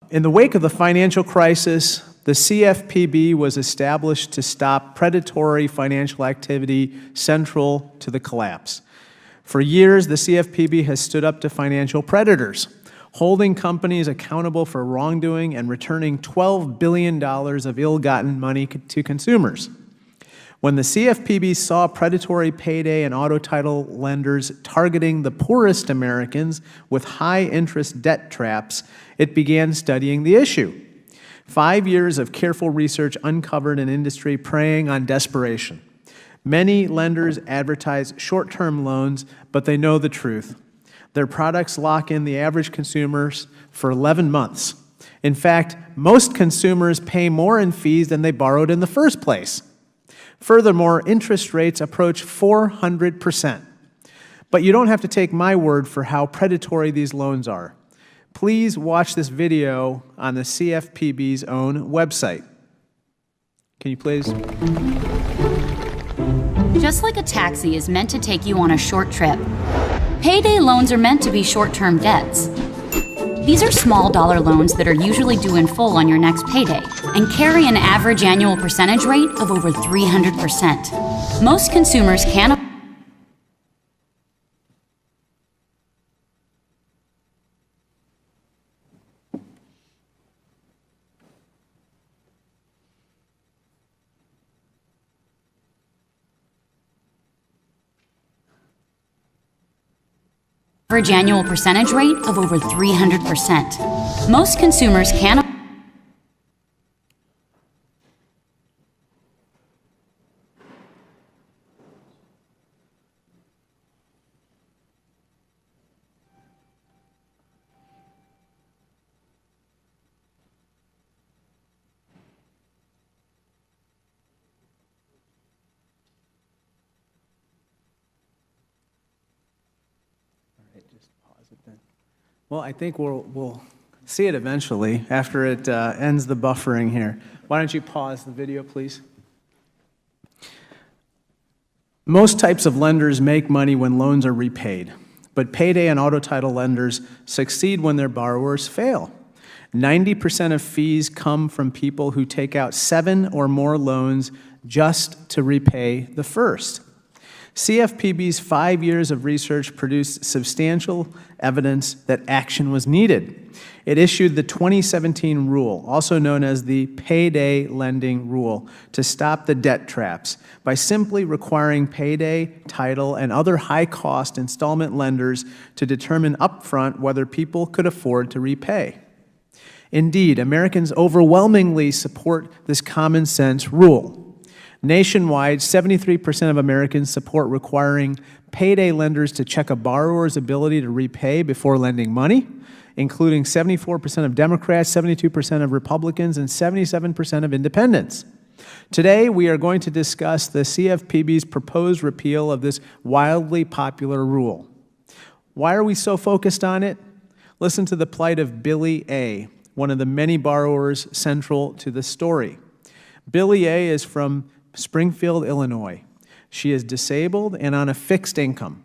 In the wake of the financial crisis, the CFPB was established to stop predatory financial activity central to the collapse. For years, the CFPB has stood up to financial predators, holding companies accountable for wrongdoing and returning $12 billion of ill-gotten money to consumers. When the CFPB saw predatory payday and auto title lenders targeting the poorest Americans with high-interest debt traps, it began studying the issue. 5 years of careful research uncovered an industry preying on desperation. Many lenders advertise short-term loans, but they know the truth. Their products lock in the average consumers for 11 months. In fact, most consumers pay more in fees than they borrowed in the first place. Furthermore, interest rates approach 400%. But you don't have to take my word for how predatory these loans are. Please watch this video on the CFPB's own website. Can you please? Just like a taxi is meant to take you on a short trip, payday loans are meant to be short-term debts. These are small dollar loans that are usually due in full on your next payday and carry an average annual percentage rate of over 300%. Most consumers can't average annual percentage rate of over 300%. Most consumers can't Just pause it then. Well, I think we'll see it eventually after it ends the buffering here. Why don't you pause the video, please? Most types of lenders make money when loans are repaid, but payday and auto title lenders succeed when their borrowers fail. 90% of fees come from people who take out 7 or more loans just to repay the first. CFPB's 5 years of research produced substantial evidence that action was needed. It issued the 2017 rule, also known as the payday lending rule, to stop the debt traps by simply requiring payday, title, and other high-cost installment lenders to determine upfront whether people could afford to repay. Indeed, Americans overwhelmingly support this common-sense rule. Nationwide, 73% of Americans support requiring payday lenders to check a borrower's ability to repay before lending money, including 74% of Democrats, 72% of Republicans, and 77% of independents. Today, we are going to discuss the CFPB's proposed repeal of this wildly popular rule. Why are we so focused on it? Listen to the plight of Billy A., one of the many borrowers central to the story. Billy A. is from Springfield, Illinois. She is disabled and on a fixed income.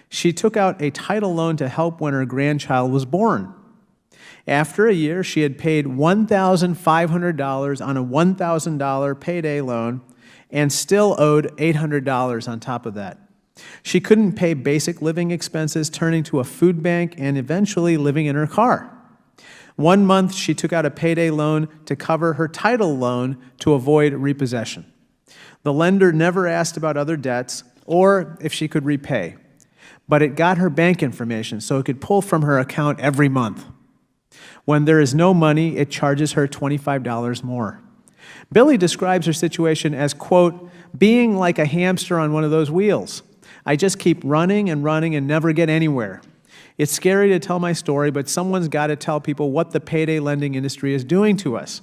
She took out a title loan to help when her grandchild was born. After a year, she had paid $1,500 on a $1,000 payday loan and still owed $800 on top of that. She couldn't pay basic living expenses, turning to a food bank and eventually living in her car. 1 month, she took out a payday loan to cover her title loan to avoid repossession. The lender never asked about other debts or if she could repay, but it got her bank information so it could pull from her account every month. When there is no money, it charges her $25 more. Billy describes her situation as, quote, being like a hamster on one of those wheels. I just keep running and running and never get anywhere. It's scary to tell my story, but someone's got to tell people what the payday lending industry is doing to us.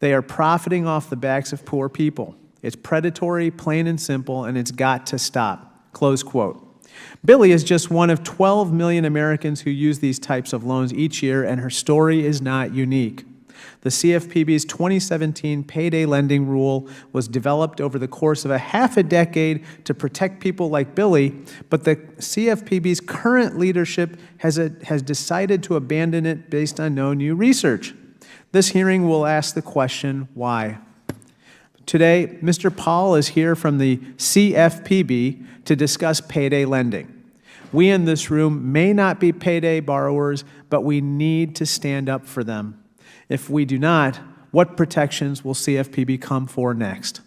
They are profiting off the backs of poor people. It's predatory, plain and simple, and it's got to stop, close quote. Billy is just one of 12 million Americans who use these types of loans each year, and her story is not unique. The CFPB's 2017 payday lending rule was developed over the course of a half a decade to protect people like Billy, but the CFPB's current leadership has decided to abandon it based on no new research. This hearing will ask the question, why? Today, Mr. Paul is here from the CFPB to discuss payday lending. We in this room may not be payday borrowers, but we need to stand up for them. If we do not, what protections will CFPB come for next?